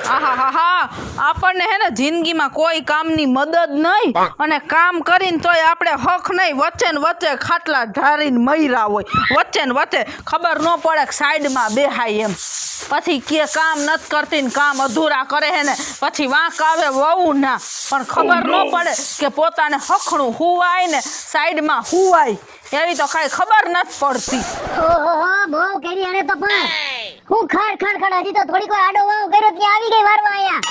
આહાહાહા, આપણને હે ને જિંદગીમાં કોઈ કામની મદદ નહીં અને કામ કરીને તોય આપણે હક નહીં, વચ્ચે ને વચ્ચે ખાટલા ઢારીને મયરા હોય, વચ્ચે ને વચ્ચે ખબર ન પડે કે સાઈડમાં બેહાય એમ. પછી કે કામ નથી કરતી ને કામ અધૂરા કરે હે ને પછી વાંક આવે વહુ ના, પણ ખબર ન પડે કે પોતાને હખણું હુવાય ને સાઈડમાં હુવાય એવી તો કાંઈ ખબર નથી પડતી. ઓહો બહુ કરી અને તો પણ હું ખડ હજી તો થોડીક વાર આડો વાવ કર્યો ત્યાં આવી ગઈ વારવા આયા.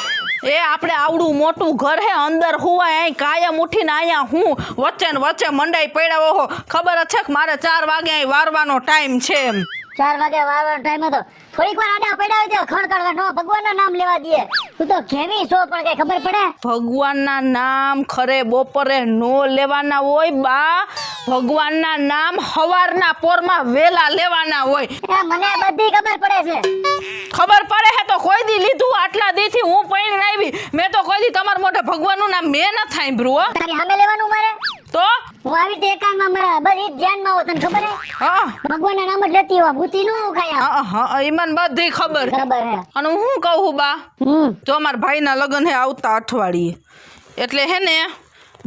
એ આપણે આવડું મોટું ઘર હે, અંદર હુવાય અહીં કાયમ ઉઠીને અહીંયા હું વચ્ચે ને વચ્ચે મંડાઈ પડ્યા. ઓહો ખબર જ છે કે મારે 4 વાગે અહીં વારવાનો ટાઈમ છે એમ. 4 વાગે વારવાનો ટાઈમ હતો, થોડીક વાર આડા પડ્યા હોય તો ખડ નો ભગવાનના નામ લેવા દે. તું તો કેવી છો પણ કઈ ખબર પડે? ભગવાનના નામ ખરે બપોરે નો લેવાના હોય બા, ભગવાનના નામ હવારના પોરમાં વેલા લેવાના હોય. મને બધી ખબર પડે છે. ખબર પડે હે તો કોઈ દી લીધું? આટલા દીથી હું પૈણી આવી મેં તો કોઈ દી તમારા મોઢે ભગવાનનું નામ મેં ન સાંભળ્યું હો. તારી સામે લેવાનું મારે તો હું આવી તે એકાંતમાં મારા બધી ધ્યાનમાં હો. તને ખબર હે? હા ભગવાનના નામ જ લેતી હો, ભૂતી નું ખાયા. હા એ મને બધી ખબર. હે અને હું શું કહું બા, જો મારા ભાઈના લગ્ન હે આવતા અઠવાડિયે, એટલે હે ને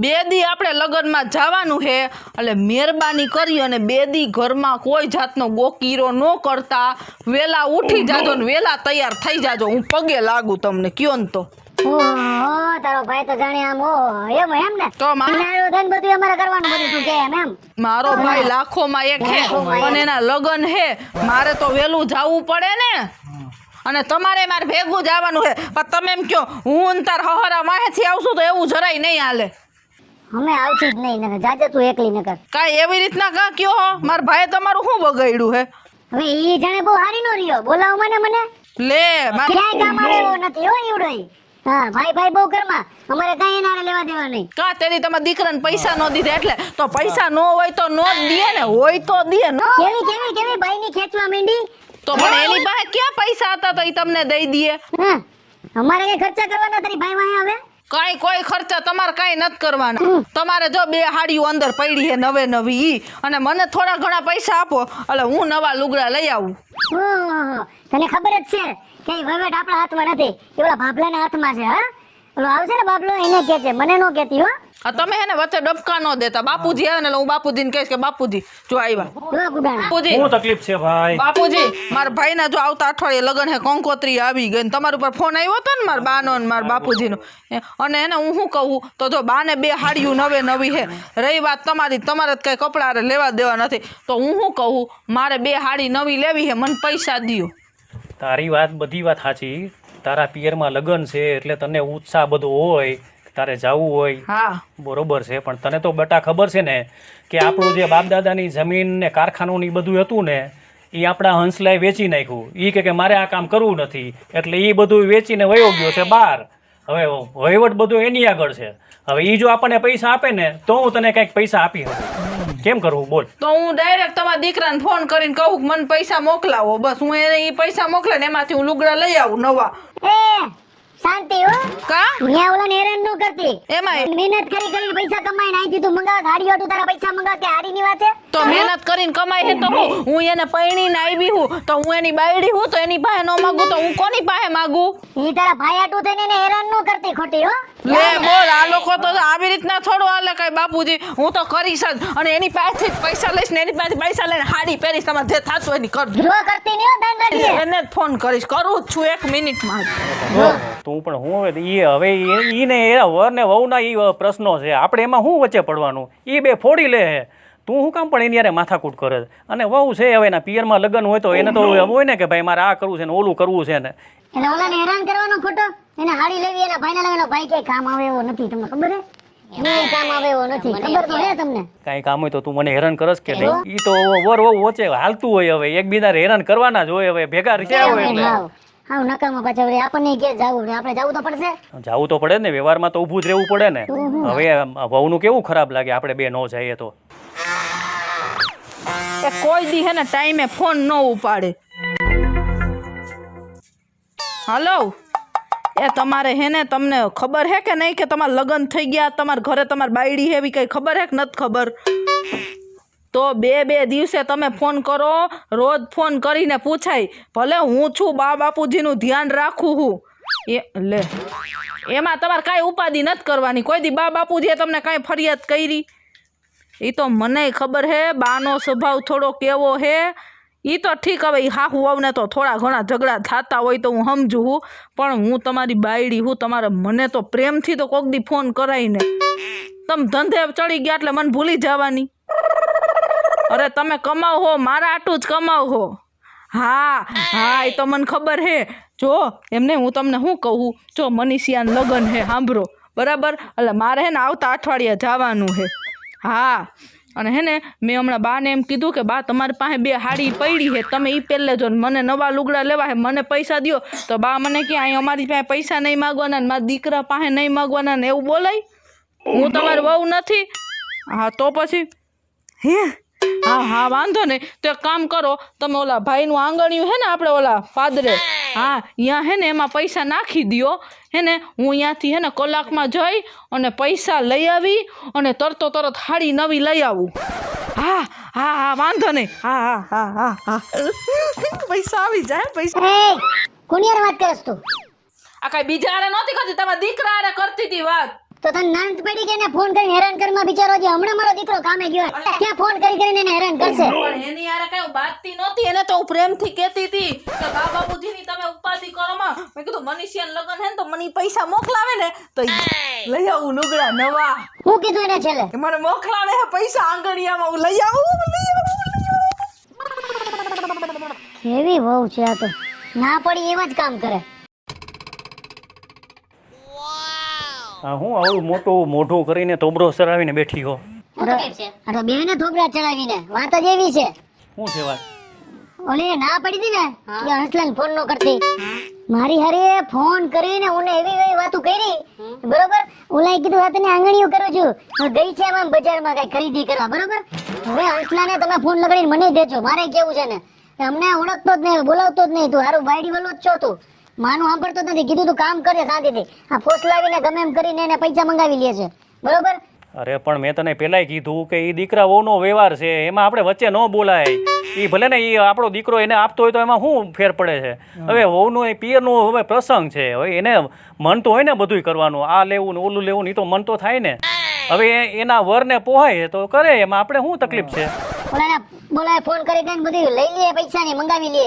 2 દી આપણે લગ્નમાં જવાનું છે. એટલે મહેરબાની કરી અને 2 દી ઘરમાં કોઈ જાતનો ગોકીરો ન કરતા વેલા ઉઠી જાજો ને વેલા તૈયાર થઈ જાજો. હું પગે લાગુ તમને કયો ને તો. ઓહો તારો ભાઈ તો જાણે આમ એમ ને તો બધું અમારે કરવાનું બધું તું કે એમ. મારો ભાઈ લાખોમાં એક હે અને એના લગ્ન હે, મારે તો વેલું જવું પડે ને. અને તમારે મારે ભેગું જવાનું છે. પણ તમે એમ કહો હું તાર હહરા વાહેથી આવશું તો એવું જરાય નહીં હાલે. અમે આવતી જ નહીં નકર જાજે તું એકલી નકર. કાઈ એવી રીતના કા કયો હો? મારા ભાઈ તમારું શું બગાડ્યું હે? હવે ઈ જાણે બહુ હારી નો રહ્યો, બોલાવ મને લે ક્યાંય કામ આવે એવો નથી હો ઈવડોય. હા ભાઈ બહુ ઘરમાં અમારે કઈ નારે લેવા દેવા નહીં. કા તેની તમારા દીકરાને પૈસા નો દીધા એટલે તો પૈસા નો હોય તો નો જ દે ને, હોય તો દે નો. કેવી ભાઈ ની ખેંચવા માંડી તો પણ એની પાસે ક્યાં પૈસા હતા તો ઈ તમને દઈ દે. અમારે કઈ ખર્ચા કરવાના તારી ભાઈ વાહે આવે? કાઈ કોઈ ખર્ચા તમારે કાઈ નથી કરવાના. તમારે જો 2 હાડીઓ અંદર પડી છે નવે નવી ઈ, અને મને થોડા ઘણા પૈસા આપો એટલે હું નવા લુગડા લઈ આવું. તને ખબર જ છે કે વહીવટ આપણા હાથમાં નથી, એ ઓલા ભાભલાના હાથમાં છે. હા ઓલો આવશે ને બાબલો એને કહે છે, મને નો કહેતી હો. તમે હે ને વચ્ચે ડબકા નો દેતા. બાપુજી આવે ને એટલે હું બાપુજીને કહીશ કે બાપુજી જો આવ્યા. બાપુજી શું તકલીફ છે ભાઈ? બાપુજી મારા ભાઈના જો આવતા અઠવાડિયે લગન હે, કંકોત્રી આવી ગઈ ને તમારા ઉપર ફોન આવ્યો હતો ને મારા બાનો ને મારા બાપુજીનો. અને એને હું શું કહું તો જો બાને 2 હાડીઓ નવે નવી હે. રહી વાત તમારી, તમારે કઈ કપડા લેવા દેવા નથી તો હું શું કહું મારે 2 હાડી નવી લેવી હે, મને પૈસા દ્યો. તારી વાત બધી વાત સાચી. તારા પિયરમાં લગ્ન છે એટલે તને ઉત્સાહ બધો હોય, તારે જવું હોય. હા બરોબર છે, પણ તને તો બેટા ખબર છે ને કે આપણું જે બાપ દાદાની જમીન ને કારખાનું ને બધું હતું ને એ આપણા હંસલાએ વેચી નાખ્યું. એ કે મારે આ કામ કરવું નથી એટલે એ બધું વેચીને વયો ગયો છે બહાર. હવે વહીવટ બધું એની આગળ છે. હવે એ જો આપણને પૈસા આપે ને તો હું તને કંઈક પૈસા આપી શકું. કેમ કરવું બોલ? તો હું ડાયરેક્ટ તમારા દીકરાને ફોન કરીને કહું કે મને પૈસા મોકલાવો, બસ હું એને એ પૈસા મોકલે ને એમાંથી હું લુગડા લઈ આવું નવા. શાંતિ હો કા ન્યા ઓલાને હેરાન નો કરતી. એમાં મહેનત કરીને પૈસા કમાઈને આઈ દીધું મંગાવ હાડીઓ તું તારા પૈસા મંગાવ કે હાડીની વાત છે? તો મહેનત કરીને કમાઈ હે તો હું એને પૈણીને આવી હું તો હું એની બાયડી હું તો એની પાસે નો માંગુ તો હું કોની પાસે માંગુ? ઈ તારા ભાઈ આટું થઈને એને હેરાન નો કરતી ખોટી હો. લે બોલ આ લોકો તો આવી રીતના થોડું હાલે કઈ બાપુજી. હું તો કરીશ જ અને એની પાસેથી જ પૈસા લઈશ ને એની પાસેથી પૈસા લઈને હાડી પહેરીશ. તમારે જે થાતું એની કરજો. જો કરતી નહીં હો, દાન રાખજે. એને જ ફોન કરીશ, કરું જ છું 1 મિનિટમાં જ. તું પણ હું હવે ઈને વર ને વહુના એ પ્રશ્નો છે, આપણે એમાં શું વચ્ચે પડવાનું? એ 2 ફોડી લે. તું શું કામ પણ એની યારે માથાકૂટ કરે? અને વહુ છે હવે એના પિયરમાં લગ્ન હોય તો એને તો હોય ને કે ભાઈ મારે આ કરવું છે ને ઓલું કરવું છે ને. એટલે ઓલાને હેરાન કરવાનો ખોટો. એને હાડી લેવી એના ભાઈના લગ્નનો ભાઈ કઈ કામ આવે એવો નથી, તમને ખબર હે? નહીં કામ આવે એવો નથી, ખબર તો હે તમને? કાંઈ કામ હોય તો તું મને હેરાન કરસ કે નહીં? ઈ તો વર વહુ વચ્ચે હાલતું હોય, હવે એકબીજાને હેરાન કરવાના જ હોય. હવે ભેગા રહ્યા હોય હા નકામા પાછા વળી આપણને કે જાવું, આપણે જાવું તો પડશે. જાવું તો પડે ને, વ્યવહારમાં તો ઊભું જ રહેવું પડે ને. હવે વહુનું કેવું ખરાબ લાગે આપણે 2 નો જઈએ તો. એ કોઈ દી હે ને ટાઈમે ફોન ન ઉપાડે. હાલો એ તમારે હે ને તમને ખબર હે કે નહીં કે તમારા લગ્ન થઈ ગયા, તમારા ઘરે તમારી બાયડી હે એવી કઈ ખબર હે કે નથી ખબર? તો 2 દિવસે તમે ફોન કરો, રોજ ફોન કરીને પૂછાય. ભલે હું છું બાપુજીનું ધ્યાન રાખું હું, એ લે એમાં તમારે કાંઈ ઉપાધિ નથી કરવાની. કોઈ દી બા બાપુજીએ તમને કાંઈ ફરિયાદ કરી? એ તો મને ખબર હે બાનો સ્વભાવ થોડો કેવો હે. એ તો ઠીક, હવે હાહુ વહુને તો થોડા ઘણા ઝઘડા થતા હોય તો હું સમજુ હું, પણ હું તમારી બાયડી હું. તમારે મને તો પ્રેમથી તો કોક દી ફોન કરાઈને તમે ધંધે ચડી ગયા એટલે મને ભૂલી જવાની. અરે તમે કમાવ હો, મારા આટલું જ કમાવ હો. હા હા એ તો મને ખબર હે. જો એમને હું તમને શું કહું, જો મનીષિયાના લગ્ન હે સાંભળો બરાબર, એટલે મારે હે ને આવતા અઠવાડિયે જવાનું હે. હા અને હે ને મેં હમણાં બાને એમ કીધું કે બા તમારી પાસે 2 હાડી પડી છે, તમે એ પહેલે જો મને નવા લુગડા લેવા હે, મને પૈસા દ્યો. તો બા મને કે અહીં અમારી પાસે પૈસા નહીં માગવાના ને મારા દીકરા પાસે નહીં માગવાના ને એવું બોલાય? હું તમારી વહુ નથી? હા તો પછી હે હા હા વાંધો નહીં. તો એક કામ કરો, તમે ઓલા ભાઈનું આંગણિયું હે ને આપણે ઓલા પાદરે, હા અહીંયા હે ને એમાં પૈસા નાખી દ્યો હે ને. હું અહીંયાથી હે ને કલાકમાં જઈ અને પૈસા લઈ આવી અને તરત હાડી નવી લઈ આવું. હા હા હા વાંધો નહીં. હા હા હા હા હા પૈસા આવી જાય પૈસા. એ કોની હારે વાત કરસ તું? આ કાંઈ બીજા હારે નહોતી કરતી, તમારા દીકરા હારે કરતી હતી વાત. તો તને નાંદ પડી કે એને ફોન કરીને હેરાન કરમાં બિચારો જે હમણાં મારો દીકરો કામે ગયો હોય, ક્યાં ફોન કરીને એને હેરાન કરશે? પણ એની હારે કઈ બાતતી નહોતી, એને તો હું પ્રેમથી કહેતી હતી કે બા બાપુજીની તમે ઉપાધિ કરો માં. મેં કીધું મનીષિયાનું લગ્ન હે ને તો મને ઈ પૈસા મોકલાવે ને તો લઈ આવું લુગડા નવા. હું કીધું એને છેલ્લે? કે મને મોકલાવે હે પૈસા આંગણિયામાં, હું લઈ આવું. કેવી વહુ છે આ તો, ના પડી એવા જ કામ કરે. હા હું આવું મોટું મોઢું કરીને તોબરો સરાવીને બેઠી હો. આ તો બેને થોબડા ચડાવીને વાત જ એવી છે. શું છે વાત? ઓલી ના પડી હતી ને કે હસલાને ફોન નો કરતી, મારી હારે ફોન કરીને ઓને એવી એવી વાતો કરી બરોબર. ઓલાએ કીધું આ તને આંગણીયું કરું છું, હું ગઈ છે આમ બજારમાં કઈ ખરીદી કરવા બરોબર. હવે હસલાને તમે ફોન લગાડીને મને દેજો, મારે કેવું છે ને અમને ઓળખતો જ નહીં, બોલાવતો જ નહીં. તું હારું બાયડી વાળો જ છો તું, માનું સાંભળતો જ નથી. કીધું તું કામ કરે શાંતિથી, આ ફોસલાવીને ગમે એમ કરીને એને પૈસા મંગાવી લે છે બરોબર. અરે પણ મેં તને પહેલાંય કીધું કે એ દીકરા વહુનો વ્યવહાર છે, એમાં આપણે વચ્ચે ન બોલાય. એ ભલે ને એ આપણો દીકરો એને આપતો હોય તો એમાં શું ફેર પડે છે? હવે વહુનો એ પિયરનો હવે પ્રસંગ છે, હવે એને મન તો હોય ને બધુંય કરવાનું, આ લેવું ને ઓલું લેવું ને, એ તો મન તો થાય ને. હવે એના વરને પોહાય તો કરે, એમાં આપણે શું તકલીફ છે? બોલાય ફોન કરી દઈને બધું લઈ લે, પૈસા ની મંગાવી લે.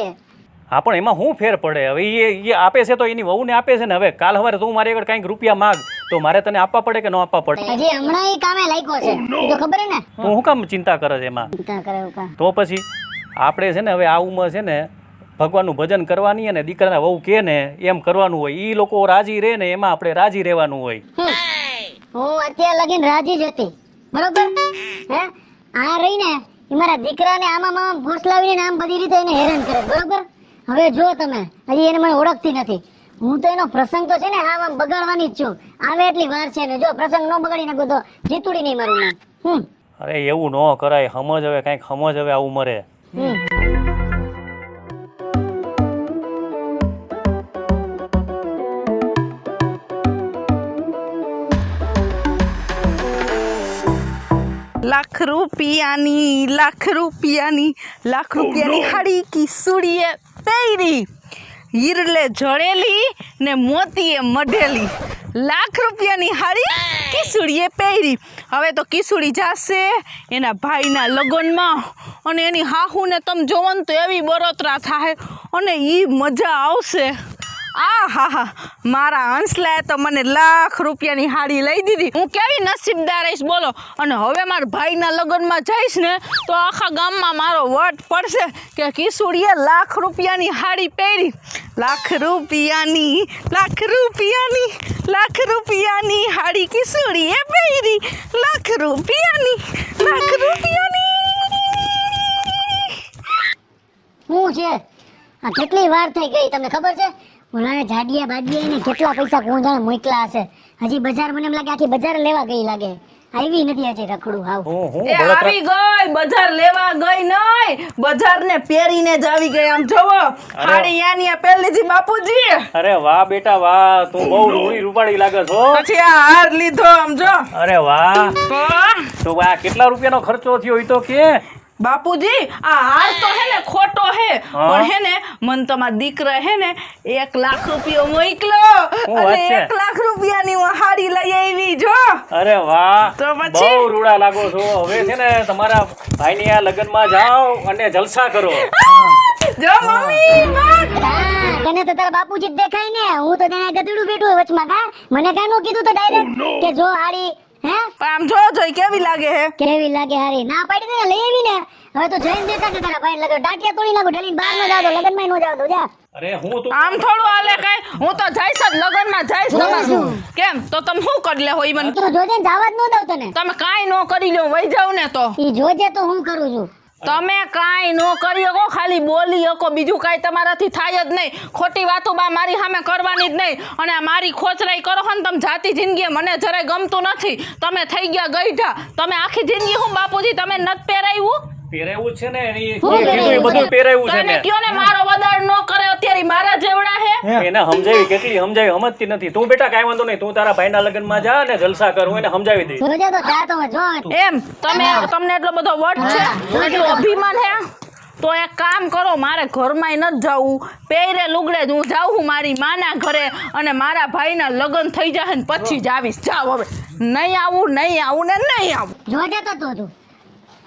હા પણ એમાં શું ફેર પડે? હવે એ આપે છે તો એની વહુને આપે છે ને. હવે કાલ સવારે તું મારી આગળ કાંઈક રૂપિયા માગ તો મારે તને આપવા પડે કે ન આપવા પડે? હજી હમણાં એ કામે લાગ્યો છે, તો ખબર હે ને. તું શું કામ ચિંતા કરે છે એમાં? ચિંતા કરે કા તો પછી આપણે છે ને હવે આ ઉંમર છે ને ભગવાનનું ભજન કરવાની અને દીકરાના વહુ કે ને એમ કરવાનું હોય. એ લોકો રાજી રહે ને એમાં આપણે રાજી રહેવાનું હોય. હું અત્યારે લગીને રાજી જ હતી બરોબર. હે આ રહી ને એ મારા દીકરાને આમાં ફોસલાવીને આમ બધી રીતે એને હેરાન કરે બરોબર. હવે જો તમે હજી એને મને ઓળખતી નથી, હું તો એનો પ્રસંગ તો છે ને આમ બગાડવાની જ છું. આવે એટલી વાર છે ને, જો પ્રસંગ ન બગાડી નાખો તો જીતુડી નહીં મારું નામ. અરે એવું ન કરાય, સમજ હવે કાંઈક સમજ હવે આ ઉંમરે. લાખ રૂપિયાની હાડી કિસુડીએ પહેરી, હીરલે જડેલી ને મોતીએ મઢેલી. લાખ રૂપિયાની હાડી કિસુડીએ પહેરી. હવે તો કિસુડી જાશે એના ભાઈના લગ્નમાં અને એની હાહુને તમે જોવો ને તો એવી બરોતરા થાય અને એ મજા આવશે. આ હા હા મારા હંસલાએ તો મને લાખ રૂપિયાની હાડી લઈ દીધી. હું કેવી નસીબદાર રહીશ બોલો. અને હવે મારા ભાઈના લગ્નમાં જઈશ ને તો આખા ગામમાં મારો વટ પડશે કે કિશોરીએ લાખ રૂપિયાની હાડી પહેરી. લાખ રૂપિયાની હાડી કિશોરીએ પહેરી. લાખ રૂપિયાની શું છે આ? કેટલી વાર થઈ ગઈ તમને ખબર છે? ઓલાને જાડિયા બાડિયા ને કેટલા પૈસા કોણ જાણે મોકલા હશે. હજી બજાર મને એમ લાગે આખી બજાર લેવા ગઈ લાગે, આવી નથી હજી રખડું હાવ. આવી ગઈ બજાર લેવા ગઈ નહીં, બજાર ને પહેરીને જ આવી ગઈ. આમ જોવો હાડી યાની પહેરી લીધી બાપુજી. અરે વાહ બેટા વાહ, તું બહુ રૂડી રૂપાળી લાગે છો. પછી આ હાર લીધો આમ જો. અરે વાહ, તો આ કેટલા રૂપિયાનો ખર્ચો થયો એ તો કે? બાપુજી આ હાર તો હે ને ખોટો હે પણ હે ને મન તમારા દીકરા હે ને 1 લાખ રૂપિયો મોકલો અને 1 લાખ રૂપિયાની હું હાડી લઈ આવી જો. અરે વાહ, તો પછી? બહુ રૂડા લાગો છો. હવે છે ને તમારા ભાઈની આ લગ્નમાં જાઓ અને જલસા કરો. જો મમ્મી બસ. તને તો તારા બાપુજી જ દેખાય ને. હું તો તેને ગધેડું બેઠું વચમાં. કા મને કાનો કીધું તો ડાયરેક્ટ કે જો હાડી હે પણ આમ જો જોઈ કેવી લાગે હે? કેવી લાગે હારી? ના પાડી દે ને, લઈ આવી ને. હવે તો જઈને દેખા કે તારા ભાઈ લગન ડાટિયા તોડી નાખો, ઢલીને બહાર ન જાવ તો લગનમાં ન જાવ તો જા. અરે હું તું આમ થોડું હાલે કઈ? હું તો જઈશ જ લગનમાં જઈશ તમારું. કેમ તો તમે શું કરી લે હોય મને? તો જોજે ને જવા જ ન દઉં તને. તમે કાંઈ ન કરી લ્યો વઈ જાવ ને તો. ઈ જોજે તો હું કરું છું. તમે કાંઈ ન કરી શકો, ખાલી બોલી શકો, બીજું કાંઈ તમારાથી થાય જ નહીં. ખોટી વાતો બા મારી સામે કરવાની જ નહીં. અને આ મારી ખોચરાઈ કરો છો ને તમે જાતી જિંદગી મને જરાય ગમતું નથી. તમે થઈ ગયા ગઈઢા. તમે આખી જિંદગી હું બાપુજી તમે નથી પહેરાવ્યું? પહેરાવું છે ને એ બધું પહેરાવું છે તમે ને. કયો ને મારો વદાડ ન કરે અત્યારે મારા જેવડા હે. એને સમજાવી કેટલી સમજાવી સમજતી નથી. તું બેટા કાંઈ વાંધો નહીં, તું તારા ભાઈના લગ્નમાં જા ને જલસા કર, હું એને સમજાવી દઈશ. જોજે તો જા તો જો. એમ તમને એટલો બધો વટ છે, એટલું અભિમાન હે? તો એક કામ કરો, મારે ઘરમાંય નથી જવું, પહેરે લુગડે જ હું જાઉં છું મારી માના ઘરે અને મારા ભાઈના લગ્ન થઈ જાય ને પછી જ આવીશ. જાઓ હવે. નહીં આવું ને નહીં આવું. જોજે તો તું.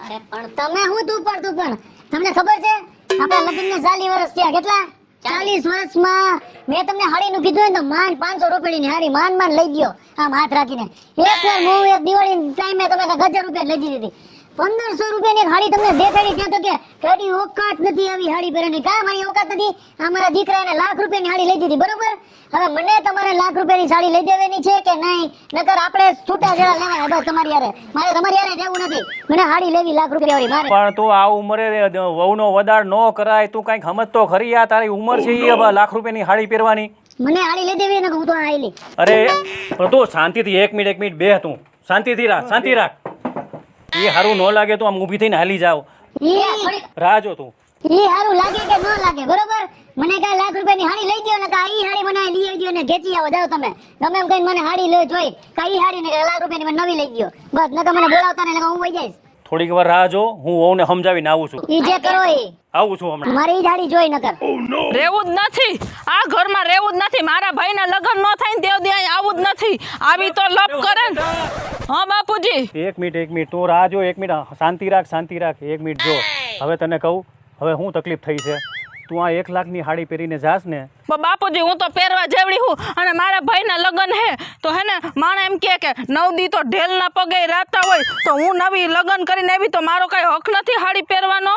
અરે પણ તમે હું તું પણ તમને ખબર છે આપણા લગ્નને 40 વર્ષ થયા? કેટલા? 40 વર્ષમાં મેં તમને હાડીનું કીધું ને તો માંડ 500 રૂપિયાની હાડી માંડ લઈ ગયો આમ હાથ રાખીને. એકવાર હું એક દિવાળી ટાઈમે તમે 1000 રૂપિયા લઈ દીધી. 1500 રૂપિયાની એક હાડી તમને દેખાડી ત્યાં તો કે કદી ઓકાત નથી આવી હાડી પહેરવાની. કા મારી ઓકાત નથી? આ મારા દીકરાને લાખ રૂપિયાની હાડી લઈ દીધી, બરોબર? હવે મને તમારે લાખ રૂપિયાની સાડી લઈ દેવાની છે કે નહીં? નકર આપણે છૂટા જરા લેવાય. બસ તમારી યારે મારે તમારી યારે જવું નથી. મને હાડી લેવી લાખ રૂપિયા વાળી મારે. પણ તું આ ઉંમરે વહુનો વદાડ ન કરાય. તું કઈક સમજ તો ખરી. આ તારી ઉંમર છે એ લાખ રૂપિયાની હાડી પહેરવાની. મને હાડી લઈ દેવી ને હું તો આઈલી. અરે પણ તું શાંતિથી એક મિનિટ બે, તું શાંતિ રાખ. એ હારું ન લાગે તો આમ ઊભી થઈને હાલી જાવ. રાહ જો તું. ઈ હારું લાગે કે ન લાગે, બરોબર? મને કાંઈ લાખ રૂપિયાની હાડી લઈ દ્યો ને કા ઈ હાડી મને લઈ આવજો ને ઘેચી આવો. જાવ તમે ગમે એમ કહીને મને હાડી લે જોઈ. કા ઈ હાડી ને લાખ રૂપિયાની મને નવી લઈ ગયો. બસ નકર મને બોલાવતા ને હું વઈ જઈશ. થોડીક વાર રાહ જો, હું વહુને સમજાવીને આવું છું. ઈ જે કરો ઈ આવું છું હમણાં. મારે ઈ જ હાડી જોઈ નકર રહેવું જ નથી. આ ઘરમાં રહેવું જ નથી. મારા ભાઈના લગ્ન ન થાય ને તેઓ ત્યાં આવું જ નથી. આવી તો લપ કરે ને. હા બાપુજી. એક મિનિટ તું રાહ જો. એક મિનિટ શાંતિ રાખ. એક મિનિટ જો. હવે તને કહું હવે શું તકલીફ થઈ છે. તું આ 1 લાખની હાડી પહેરીને જાસ ને. બાપુજી હું તો પહેરવા જેવડી હું અને મારા ભાઈના લગ્ન હે તો હે ને માણા એમ કે 9 દી તો ઢેલના પગે રાતા હોય તો હું નવી લગ્ન કરીને આવી તો મારો કઈ હક નથી હાડી પહેરવાનો?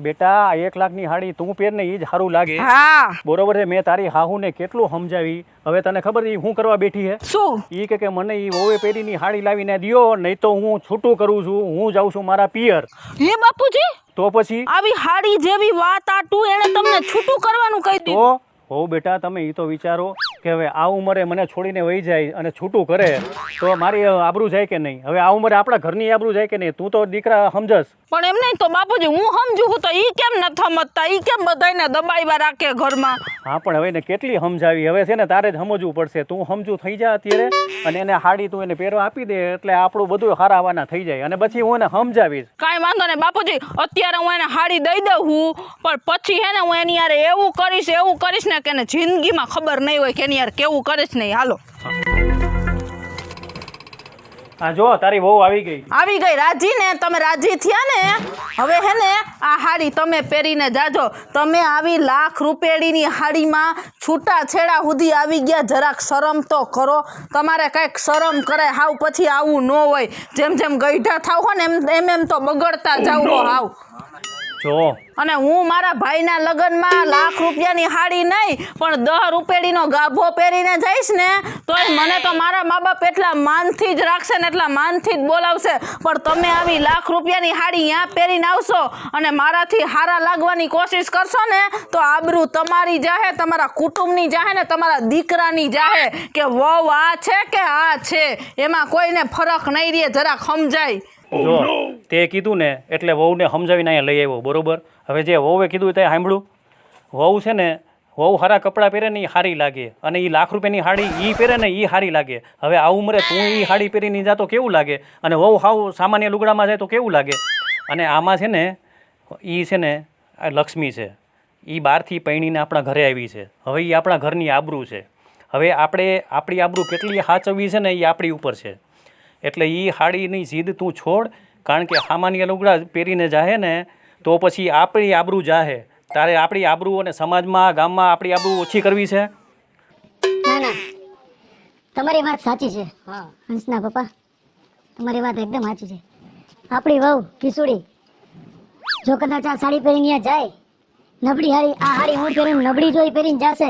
બેટા 1 લાખની હાડી તું પહેર ને એ જ સારું લાગે. હા બરોબર છે. મેં તારી હાહુને કેટલું સમજાવી. હવે તને ખબર છે હું કરવા બેઠી હે? શું? ઈ કે મને ઈ વહુએ પહેરીની હાડી લાવીને દ્યો, નહીં તો હું છૂટું કરું છું. હું જાઉં છું મારા પિયર. હે બાપુજી તો પછી આવી હાડી જેવી વાત આટું એને તમને છૂટું કરવાનું કહી દીધું? તો હો બેટા તમે ઈ તો વિચારો કે હવે આ ઉંમરે મને છોડીને વહી જાય અને છૂટું કરે તો મારી આબરૂ જાય કે નહીં? હવે આ ઉંમરે આપણા ઘરની આબરૂ જાય કે નહીં? તું તો દીકરા સમજસ. પણ એમ નહીં તો બાપુજી હું સમજુ હું તો ઈ કેમ નથી સમજતા? ઈ કેમ બધાયને દબાઈવા રાખે ઘરમાં? હા પણ હવે એને કેટલી સમજાવી. હવે છે ને તારે જ સમજવું પડશે. તું સમજુ થઈ જા અત્યારે અને એને હાડી તું એને પહેરવા આપી દે એટલે આપણું બધું હારાવાના થઈ જાય અને પછી હું એને સમજાવીશ. કાંઈ વાંધો નહીં બાપુજી. અત્યારે હું એને હાડી દઈ દઉં હું પણ પછી હે ને હું એની યારે એવું કરીશ ને કે એને જિંદગીમાં ખબર નહીં હોય કે એની યાર કેવું કરીશ નહીં. હાલો હા જો તારી વહુ આવી ગઈ. રાજી ને? તમે રાજી થયા ને? હવે હે ને આ હાડી તમે પહેરીને જાજો. તમે આવી લાખ રૂપિયાની હાડીમાં છૂટા છેડા સુધી આવી ગયા. જરાક શરમ તો કરો. તમારે કંઈક શરમ કરાય. હાવ પછી આવું ન હોય. જેમ ગઈઢા થાવ હો ને એમ તો બગડતા જાવ હો હાવ. જો અને હું મારા ભાઈના લગ્નમાં લાખ રૂપિયાની હાડી નહીં પણ 10 રૂપિયાનો ગાભો પહેરીને જઈશ ને તોય મને તો મારા મા બાપ એટલા માનથી જ રાખશે ને એટલા માનથી જ બોલાવશે. પણ તમે આવી લાખ રૂપિયાની હાડી ત્યાં પહેરીને આવશો અને મારાથી હારા લાગવાની કોશિશ કરશો ને તો આબરૂ તમારી જાહે, તમારા કુટુંબની જાહે ને તમારા દીકરાની જાહે કે વહુ આ છે કે આ છે. એમાં કોઈને ફરક નહીં રહે. જરાક સમજાય. જો તે કીધું ને એટલે વહુને સમજાવીને અહીંયા લઈ આવ્યો. બરોબર. હવે જે વહુએ કીધું તે સાંભળ્યું. વહુ છે ને વહુ સારા કપડાં પહેરે ને એ સારી લાગે અને એ લાખ રૂપિયાની હાડી એ પહેરે ને એ સારી લાગે. હવે આ ઉંમરે તું એ હાડી પહેરીને જાતો કેવું લાગે અને વહુ હાવ સામાન્ય લુગડામાં જાય તો કેવું લાગે? અને આમાં છે ને એ છે ને આ લક્ષ્મી છે, એ બહારથી પૈણીને આપણા ઘરે આવી છે. હવે એ આપણા ઘરની આબરૂ છે. હવે આપણે આપણી આબરૂ કેટલી સાચવવી છે ને એ આપણી ઉપર છે. એટલે એ હાડીની જીદ તું છોડ, કારણ કે સામાન્ય લુગડા પહેરીને જાહે ને તો પછી આપણી આબરૂ જાહે. તારે આપણી આબરૂ અને સમાજમાં ગામમાં આપણી આબરૂ ઓછી કરવી છે. ના ના, તમારી વાત સાચી છે હંસના પપ્પા, તમારી વાત એકદમ સાચી છે. આપણી વહુ કિશોરી જો કદાચ આ સાડી પહેરીને અહીંયા જાય, નબળી હાડી, આ હાડી હું પહેરીને નબળી જોઈ પહેરીને જશે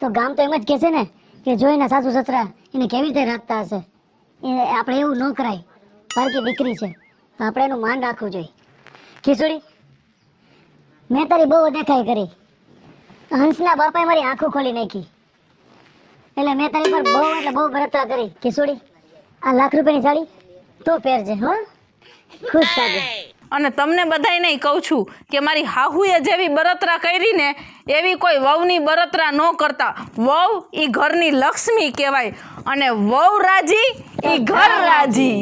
તો ગામ તો એમ જ કહેશે ને કે જોઈને સાસુ સસરા એને કેવી રીતે રાખતા હશે. એ આપણે એવું ન કરાય. પારકી દીકરી છે તો આપણે એનું માન રાખવું જોઈએ. કિશોરી, મેં તારી બહુ દેખાઈ કરી, હંસના બાપાએ મારી આંખો ખોલી નાખી, એટલે મેં તારી પર બહુ એટલે બહુ બળતરા કરી. કિશોરી, આ લાખ રૂપિયાની સાડી તો પહેરજે હો, ખુશ થાજે. અને તમને બધાયને કહું છું કે મારી હાહુએ જેવી બળતરા કરી ને એવી કોઈ વહુની બળતરા ન કરતા. વહુ એ ઘરની લક્ષ્મી કહેવાય અને વહુ રાજી એ ઘર રાજી.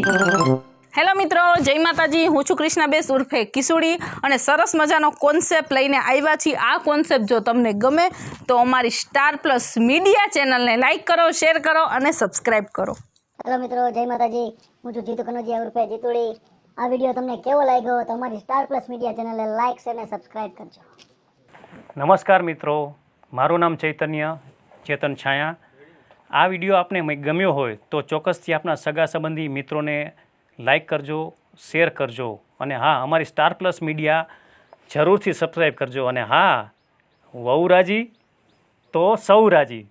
હેલો મિત્રો, જય માતાજી. હું છું કૃષ્ણાબેન ઉર્ફે કિશોરી અને સરસ મજાનો કોન્સેપ્ટ લઈને આવ્યા છીએ. આ કોન્સેપ્ટ જો તમને ગમે તો અમારી સ્ટાર પ્લસ મીડિયા ચેનલને લાઈક કરો, શેર કરો અને સબસ્ક્રાઈબ કરો. હેલો મિત્રો, જય માતાજી. હું છું જીતુ કનોજિયા ઉર્ફે જીતુડી. આ વિડીયો તમને કેવો લાગ્યો તો અમારી સ્ટાર પ્લસ મીડિયા ચેનલને લાઈક શેર અને સબસ્ક્રાઇબ કરજો. નમસ્કાર મિત્રો, મારું નામ ચેતન છાયા. આ વિડીયો આપને ગમ્યો હોય તો ચોક્કસથી આપના સગા સંબંધી મિત્રોને લાઈક કરજો, શેર કરજો અને હા, અમારી સ્ટાર પ્લસ મીડિયા જરૂરથી સબસ્ક્રાઈબ કરજો. અને હા, વહુ રાજી તો સૌ રાજી.